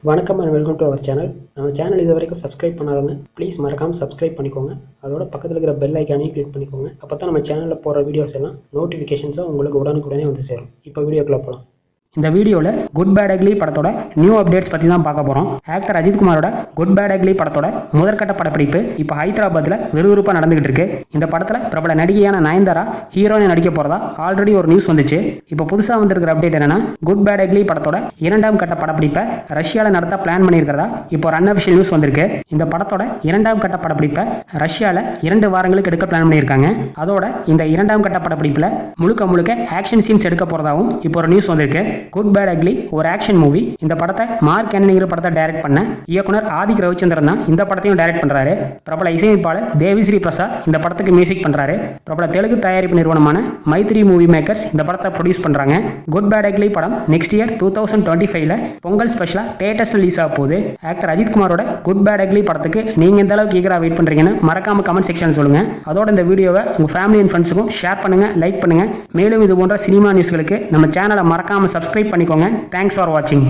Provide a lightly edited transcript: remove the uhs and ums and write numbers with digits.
வணக்கம் and welcome to our channel. நம்ம channel இது வரைக்கும் சப்ஸ்கிரைப் பண்ணாதவங்க ப்ளீஸ் மறக்காமல் சப்ஸ்கிரைப் பண்ணிக்கோங்க. அதோட பக்கத்தில் இருக்கிற பெல் ஐக்கானையும் கிளிக் பண்ணிக்கோங்க. அப்போ தான் நம்ம சேனலில் போகிற வீடியோஸ் எல்லாம் நோட்டிஃபிகேஷன்ஸாக உங்களுக்கு உடனுக்குடனே வந்து சேரும். இப்போ வீடியோக்குள்ளே போகலாம். இந்த வீடியோவில் குட் பேட் அக்லி படத்தோட நியூ அப்டேட்ஸ் பற்றி தான் பார்க்க போகிறோம். ஆக்டர் அஜித் குமாரோட குட் பேட் அக்லி படத்தோட முதற்கட்ட படப்பிடிப்பு இப்போ ஹைதராபாத்தில் விறுவிறுப்பாக நடந்துகிட்டு இருக்கு. இந்த படத்தில் பிரபல நடிகையான நயன்தாரா ஹீரோயினை நடிக்க போகிறதா ஆல்ரெடி ஒரு நியூஸ் வந்துச்சு. இப்போ புதுசாக வந்திருக்கிற அப்டேட் என்னன்னா, குட் பேட் அக்லி படத்தோட 2ஆம் கட்ட படப்பிடிப்பை ரஷ்யாவில் நடத்த பிளான் பண்ணியிருக்கிறதா இப்போ ஒரு அன்அஃபிஷியல் நியூஸ் வந்திருக்கு. இந்த படத்தோட 2ஆம் கட்ட படப்பிடிப்பை ரஷ்யாவில் 2 வாரங்களுக்கு எடுக்க பிளான் பண்ணியிருக்காங்க. அதோட இந்த 2ஆம் கட்ட படப்பிடிப்பில் முழுக்க ஆக்ஷன் சீன்ஸ் எடுக்க போகிறதாவும் இப்போ ஒரு நியூஸ் வந்திருக்கு. குட் பேட் அக்லி ஒரு ஆக்ஷன் மூவி. இந்த படத்தை மார்க் ஆண்டனிங்கிற படத்தை டைரக்ட் பண்ண இயக்குனர் ஆதிக் ரவிச்சந்திரன் தான் இந்த படத்தையும் டைரக்ட் பண்றாரு. பிரபல இசையமைப்பாளர் தேவிஸ்ரீ பிரசாத் இந்த படத்துக்கு மியூசிக் பண்றாரு. பிரபல தெலுங்கு தயாரிப்பு நிறுவனமான மைத்ரி மூவி மேக்கர்ஸ் இந்த படத்தை ப்ரொடியூஸ் பண்றாங்க. குட் பேட் அக்லி படம் நெக்ஸ்ட் இயர் 2025ல பொங்கல் ஸ்பெஷலா தியேட்டர்ஸ் ரிலீஸ் ஆக போகுது. ஆக்டர் அஜித் குமாரோட குட் பேட் அக்லி படத்துக்கு நீங்க எந்த அளவுக்கு ஈகரா வெயிட் பண்றீங்கன்னு மறக்காம கமெண்ட் செக்ஷன் சொல்லுங்க. அதோட இந்த வீடியோவை உங்க ஃபேமிலி அண்ட் ஃப்ரெண்ட்ஸுக்கும் ஷேர் பண்ணுங்க, லைக் பண்ணுங்க. மேலும் இது போன்ற சினிமா நியூஸ்களுக்கு நம்ம சேனலை மறக்காம சப்ஸ்கிரைப் பண்ணிக்கோங்க. தேங்க்ஸ் ஃபார் வாட்சிங்.